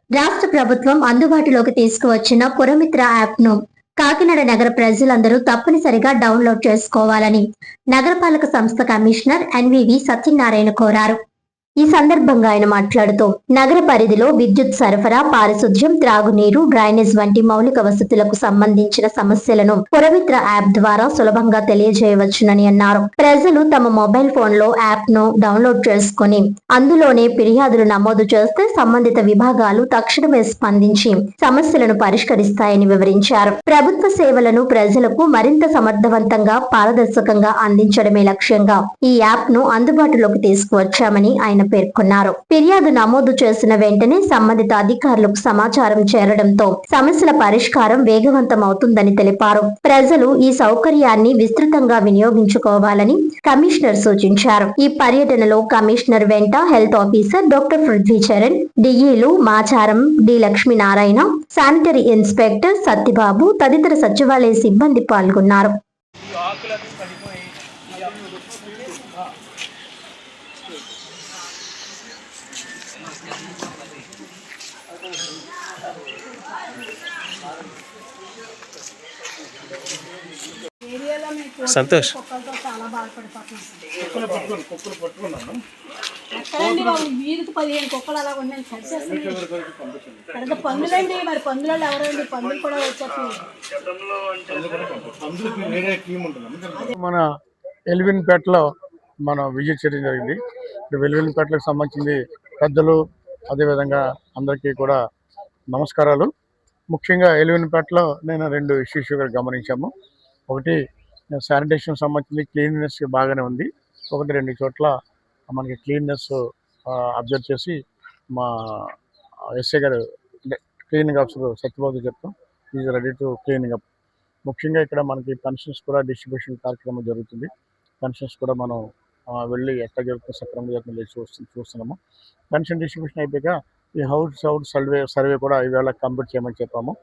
రాష్ట్ర ప్రభుత్వం అందుబాటులోకి తీసుకువచ్చిన పురమిత్ర యాప్ను కాకినాడ నగర ప్రజలందరూ తప్పనిసరిగా డౌన్లోడ్ చేసుకోవాలని నగరపాలక సంస్థ కమిషనర్ ఎన్వివి సత్యనారాయణ కోరారు. ఈ సందర్భంగా ఆయన మాట్లాడుతూ నగర పరిధిలో విద్యుత్ సరఫరా, పారిశుధ్యం, త్రాగునీరు, డ్రైనేజ్ వంటి మౌలిక వసతులకు సంబంధించిన సమస్యలను పురమిత్ర యాప్ ద్వారా సులభంగా తెలియజేయవచ్చునని అన్నారు. ప్రజలు తమ మొబైల్ ఫోన్ లో యాప్ ను డౌన్లోడ్ చేసుకుని అందులోనే ఫిర్యాదులు నమోదు చేస్తే సంబంధిత విభాగాలు తక్షణమే స్పందించి సమస్యలను పరిష్కరిస్తాయని వివరించారు. ప్రభుత్వ సేవలను ప్రజలకు మరింత సమర్థవంతంగా, పారదర్శకంగా అందించడమే లక్ష్యంగా ఈ యాప్ ను అందుబాటులోకి తీసుకువచ్చామని ఆయన పేర్కొన్నారు. ఫిర్యాదు నమోదు చేసిన వెంటనే సంబంధిత అధికారులకు సమాచారం చేరడంతో సమస్యల పరిష్కారం వేగవంతం అవుతుందని తెలిపారు. ప్రజలు ఈ సౌకర్యాన్ని విస్తృతంగా వినియోగించుకోవాలని కమిషనర్ సూచించారు. ఈ పర్యటనలో కమిషనర్ వెంట health officer doctor Prithvi Charan, డిఈలు Macharam D Lakshminarayana, sanitary inspector Satyababu తదితర సచివాలయ సిబ్బంది పాల్గొన్నారు. సంతోష్ చాలా బాధపడిపోతున్నాం. ఎక్కడండి బాబు, వీధికి 15 కుక్కలు అలా ఉన్నాయి, కడిచేస్తున్నాయి. పందులండి, మరి పందులు ఎవరండి? పందులు కూడా వచ్చేస్తున్నాయి. మన ఎలివిన్పేటలో మనం విజిట్ చేయడం జరిగింది. ఎలివిన్పేటలకు సంబంధించింది పెద్దలు, అదేవిధంగా అందరికీ కూడా నమస్కారాలు. ముఖ్యంగా ఎలివిన్పేటలో నేను 2 ఇష్యూస్ గమనించాము. ఒకటి శానిటేషన్ సంబంధించి క్లీన్నెస్ బాగానే ఉంది. 1-2 చోట్ల మనకి క్లీన్నెస్ అబ్జర్వ్ చేసి మా ఎస్ఐ గారు అంటే క్లీనింగ్ ఆఫీసర్ సత్యబాబు చెప్తాం, is ready to cleaning up. ముఖ్యంగా ఇక్కడ మనకి పెన్షన్స్ కూడా డిస్ట్రిబ్యూషన్ కార్యక్రమం జరుగుతుంది. పెన్షన్స్ కూడా మనం వెళ్ళి ఎక్కడ జరుగుతుంది, సక్రమంగా జరుగుతుంది చూస్తున్నాము. పెన్షన్ డిస్ట్రిబ్యూషన్ అయిపోయాక ఈ హౌస్ సర్వే కూడా ఈవేళ కంప్లీట్ చేయమని చెప్పాము.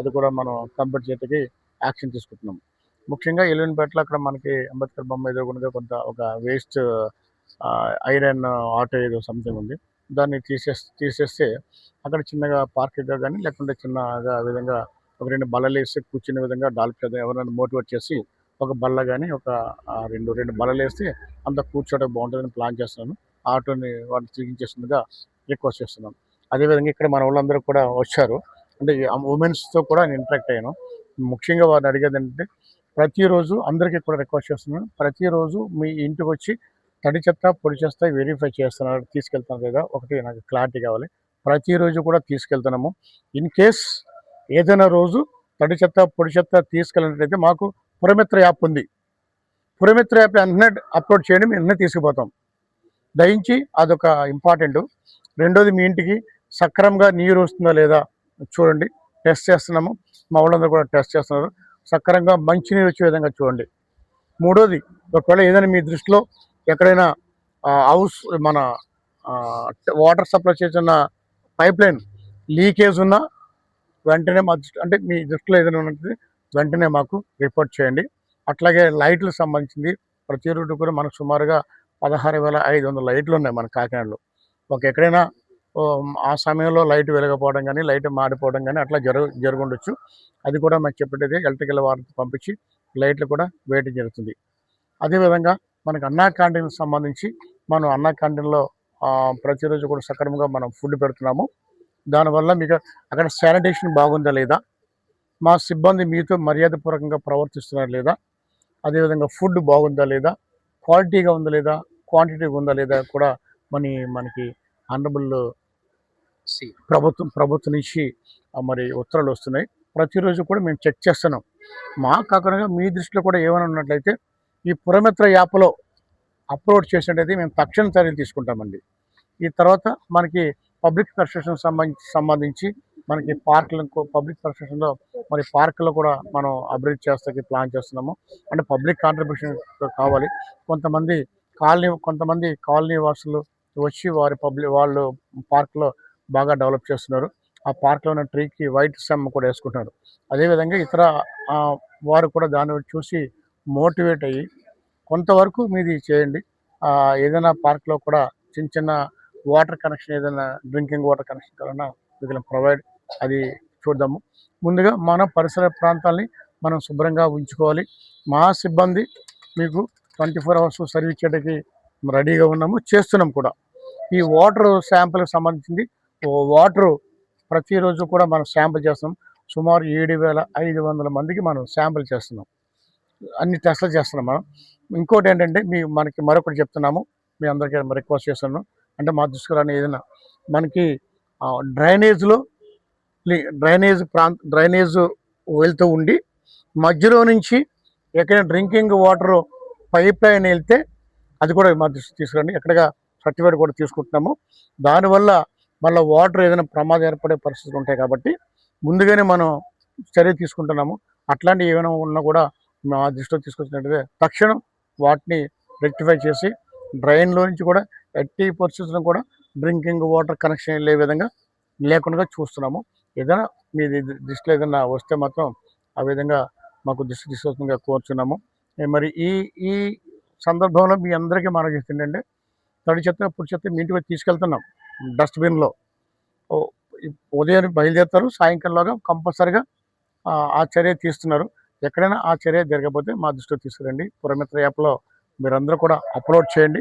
అది కూడా మనం కంప్లీట్ చేయడానికి యాక్షన్ తీసుకుంటున్నాము. ముఖ్యంగా ఎలివిన్పేటలో అక్కడ మనకి అంబేద్కర్ బొమ్మ ఎదురుగుండగా కొంత ఒక వేస్ట్ ఐరన్ ఆటో ఏదో సంథింగ్ ఉంది. దాన్ని తీసేస్తే అక్కడ చిన్నగా పార్క్గా కానీ లేకుంటే చిన్నగా విధంగా ఒక 2 బల్లలు వేసి కూర్చునే విధంగా డాల్ఫ్ ఎవరైనా మోటివేట్ చేసి ఒక బల్ల కానీ ఒక 2 బల్లలు వేస్తే అంత కూర్చోవడం బాగుంటుందని ప్లాన్ చేస్తున్నాను. ఆటోని వాళ్ళు తిరిగించేస్తుందిగా రిక్వెస్ట్ చేస్తున్నాను. అదేవిధంగా ఇక్కడ మన వాళ్ళందరూ కూడా వచ్చారు, అంటే ఉమెన్స్తో కూడా నేను ఇంటరాక్ట్ అయ్యాను. ముఖ్యంగా వారిని అడిగేది ఏంటంటే ప్రతిరోజు అందరికీ కూడా రిక్వెస్ట్ చేస్తున్నాను, ప్రతిరోజు మీ ఇంటికి వచ్చి తడి చెత్త పొడి చెత్త వెరిఫై చేస్తున్నారు, తీసుకెళ్తున్నారు లేదా ఒకటి నాకు క్లారిటీ కావాలి. ప్రతిరోజు కూడా తీసుకెళ్తున్నాము. ఇన్ కేస్ ఏదైనా రోజు తడి చెత్త పొడి చెత్త తీసుకెళ్ళినట్లయితే మాకు పురమిత్ర యాప్ ఉంది. పురమిత్ర యాప్ వెంటనే అప్లోడ్ చేయడం, వెంటనే తీసుకుపోతాం. దయించి అదొక ఇంపార్టెంట్. రెండోది, మీ ఇంటికి సక్రమంగా నీరు వస్తుందా లేదా చూడండి, టెస్ట్ చేస్తున్నాము. మా వాళ్ళందరూ కూడా టెస్ట్ చేస్తున్నారు. సక్రమంగా మంచినీరు వచ్చే విధంగా చూడండి. మూడోది, ఒకవేళ ఏదైనా మీ దృష్టిలో ఎక్కడైనా హౌస్ మన వాటర్ సప్లై చేస్తున్న పైప్ లైన్ లీకేజ్ ఉన్నా వెంటనే మా అంటే మీ దృష్టిలో ఏదైనా ఉన్నట్టు వెంటనే మాకు రిపోర్ట్ చేయండి. అట్లాగే లైట్లకు సంబంధించింది ప్రతి రోడ్డు కూడా మనకు సుమారుగా 16,500 లైట్లు ఉన్నాయి మన కాకినాడలో. ఎక్కడైనా ఆ సమయంలో లైట్ వెలగపోవడం కానీ లైట్ మాడిపోవడం కానీ అట్లా జరుగుండొచ్చు. అది కూడా మాకు చెప్పేది ఎలక్ట్రికల్ వారిని పంపించి లైట్లు కూడా వేయడం జరుగుతుంది. అదేవిధంగా మనకు అన్నా క్యాంటీన్కి సంబంధించి మనం అన్నా క్యాంటీన్లో ప్రతిరోజు కూడా సక్రమంగా మనం ఫుడ్ పెడుతున్నాము. దానివల్ల మీకు అక్కడ శానిటేషన్ బాగుందా లేదా, మా సిబ్బంది మీతో మర్యాదపూర్వకంగా ప్రవర్తిస్తున్నారు లేదా, అదేవిధంగా ఫుడ్ బాగుందా లేదా, క్వాలిటీగా ఉందా లేదా, క్వాంటిటీగా ఉందా లేదా కూడా మనకి ఆనరబుల్ ప్రభుత్వం నుంచి మరి ఉత్తర్వులు వస్తున్నాయి. ప్రతిరోజు కూడా మేము చెక్ చేస్తున్నాం. మా కాకుండా మీ దృష్టిలో కూడా ఏమైనా ఉన్నట్లయితే ఈ పురమిత్ర యాప్లో అప్లోడ్ చేసినట్టయితే మేము తక్షణ చర్యలు తీసుకుంటామండి. ఈ తర్వాత మనకి పబ్లిక్ పర్సెప్షన్ సంబంధించి మనకి పబ్లిక్ పర్సెప్షన్లో మరి పార్కులో కూడా మనం అభివృద్ధి చేస్తానికి ప్లాన్ చేస్తున్నాము. అంటే పబ్లిక్ కాంట్రిబ్యూషన్ కావాలి. కొంతమంది కాలనీ వాసులు వచ్చి వాళ్ళు పార్క్లో బాగా డెవలప్ చేస్తున్నారు. ఆ పార్క్లో ఉన్న ట్రీకి వైట్ స్టెమ్ కూడా వేసుకుంటున్నారు. అదేవిధంగా ఇతర వారు కూడా దాన్ని చూసి మోటివేట్ అయ్యి కొంతవరకు మీది చేయండి. ఏదైనా పార్క్లో కూడా చిన్న వాటర్ కనెక్షన్, ఏదైనా డ్రింకింగ్ వాటర్ కనెక్షన్ కన్నా వీ కెన్ ప్రొవైడ్. అది చూద్దాము. ముందుగా మన పరిసర ప్రాంతాల్ని మనం శుభ్రంగా ఉంచుకోవాలి. మా సిబ్బంది మీకు 24 అవర్స్ సర్వీస్ చేయడానికి రెడీగా ఉన్నాము, చేస్తున్నాం కూడా. ఈ వాటర్ శాంపుల్కి సంబంధించింది వాటర్ ప్రతిరోజు కూడా మనం శాంపుల్ చేస్తున్నాం. సుమారు 7,500 మందికి మనం శాంపుల్ చేస్తున్నాం. అన్ని టెస్టులు చేస్తున్నాం మనం. ఇంకోటి ఏంటంటే మనకి మరొకటి చెప్తున్నాము, మీ అందరికీ రిక్వెస్ట్ చేస్తున్నాను. అంటే మా దృష్టికి రాని ఏదైనా మనకి డ్రైనేజ్ వెళ్తూ ఉండి మధ్యలో నుంచి ఎక్కడైనా డ్రింకింగ్ వాటర్ పైప్ లైన్ వెళ్తే అది కూడా మా దృష్టికి తీసుకురండి. ఎక్కడగా సర్టిఫికేట్ కూడా తీసుకుంటున్నాము. దానివల్ల మళ్ళీ వాటర్ ఏదైనా ప్రమాదం ఏర్పడే పరిస్థితులు ఉంటాయి కాబట్టి ముందుగానే మనం చర్య తీసుకుంటున్నాము. అట్లాంటివి ఏమైనా ఉన్నా కూడా మా దృష్టిలో తీసుకొచ్చినట్టుగా తక్షణం వాటిని రెక్టిఫై చేసి డ్రైన్లో నుంచి కూడా ఎట్టి పరిస్థితులను కూడా డ్రింకింగ్ వాటర్ కనెక్షన్ వెళ్ళే విధంగా లేకుండా చూస్తున్నాము. ఏదైనా మీ దృష్టిలో ఏదైనా వస్తే మాత్రం ఆ విధంగా మాకు దృష్టి తీసుకొస్తుందిగా కోరుచున్నాము. మరి ఈ సందర్భంలో మీ అందరికీ మనం చేస్తుందంటే తడి చెత్త పొడి చెత్త మీ ఇంటికి తీసుకెళ్తున్నాం డస్ట్బిన్లో. ఉదయం బయలుదేరుతారు, సాయంకాలంలోగా కంపల్సరిగా ఆ చర్య తీస్తున్నారు. ఎక్కడైనా ఆ చర్య జరగకపోతే మా దృష్టిలో తీసుకురండి. పురమిత్ర యాప్లో మీరందరూ కూడా అప్లోడ్ చేయండి.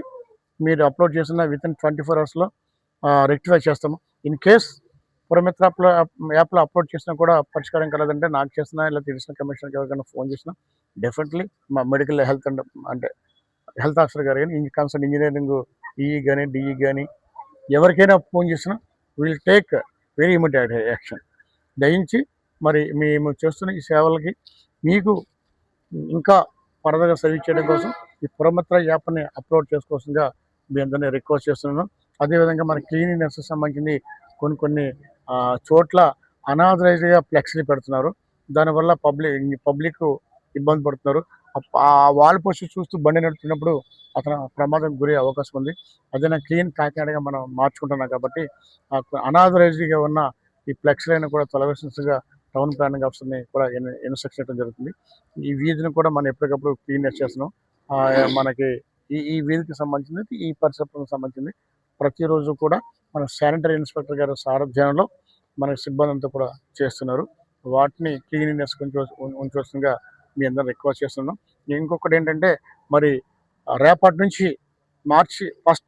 మీరు అప్లోడ్ చేసిన వితిన్ 24 అవర్స్లో రెక్టిఫై చేస్తాము. ఇన్ కేస్ పురమిత్ర యాప్లో అప్లోడ్ చేసినా కూడా పరిష్కారం కలదంటే నాకు చేసినా ఇలా తెలిసిన కమిషనర్కి ఎవరికైనా ఫోన్ చేసినా డెఫినెట్లీ మా మెడికల్ హెల్త్ ఆఫీసర్ గారు కానీ కన్సర్న్ ఇంజనీరింగ్ ఈఈ కానీ డిఈ కానీ ఎవరికైనా ఫోన్ చేసినా will take very immediate action. దయించి మరి మేము చేస్తున్న ఈ సేవలకి మీకు ఇంకా ఫర్దర్గా సర్వీస్ చేయడం కోసం ఈ పురమిత్ర యాప్ని అప్లోడ్ చేసుకోవాల్సిందిగా మీ అందరినీ రిక్వెస్ట్ చేస్తున్నాను. అదేవిధంగా మన క్లీనినెస్ సంబంధించింది కొన్ని చోట్ల అనాథరైజ్డ్గా ఫ్లెక్స్ని పెడుతున్నారు. దానివల్ల పబ్లిక్ ఇబ్బంది పడుతున్నారు. ఆ వాల్ పోస్ట్ చూస్తూ బండి నడుపుతున్నప్పుడు అతను ప్రమాదం గురే అవకాశం ఉంది. అదేనా క్లీన్ కాకినాడగా మనం మార్చుకుంటున్నాం కాబట్టి అనాథరైజ్డ్గా ఉన్న ఈ ఫ్లెక్స్లైన్ కూడా తొలగించాల్సిందిగా టౌన్ ప్లానింగ్ ఆఫీసర్ని కూడా ఇన్స్ట్రక్షన్ చేయడం జరుగుతుంది. ఈ వీధిని కూడా మనం ఎప్పటికప్పుడు క్లీన్ చేస్తున్నాం. మనకి ఈ వీధికి సంబంధించింది, ఈ పరిసరాలకు సంబంధించింది ప్రతిరోజు కూడా మన శానిటరీ ఇన్స్పెక్టర్ గారి సారథ్యంలో మన సిబ్బంది అంతా కూడా చేస్తున్నారు. వాటిని క్లీనినెస్ ఉంచవలసిందిగా మీ అందరూ రిక్వెస్ట్ చేస్తున్నాం. ఇంకొకటి ఏంటంటే మరి రేపటి నుంచి మార్చి 1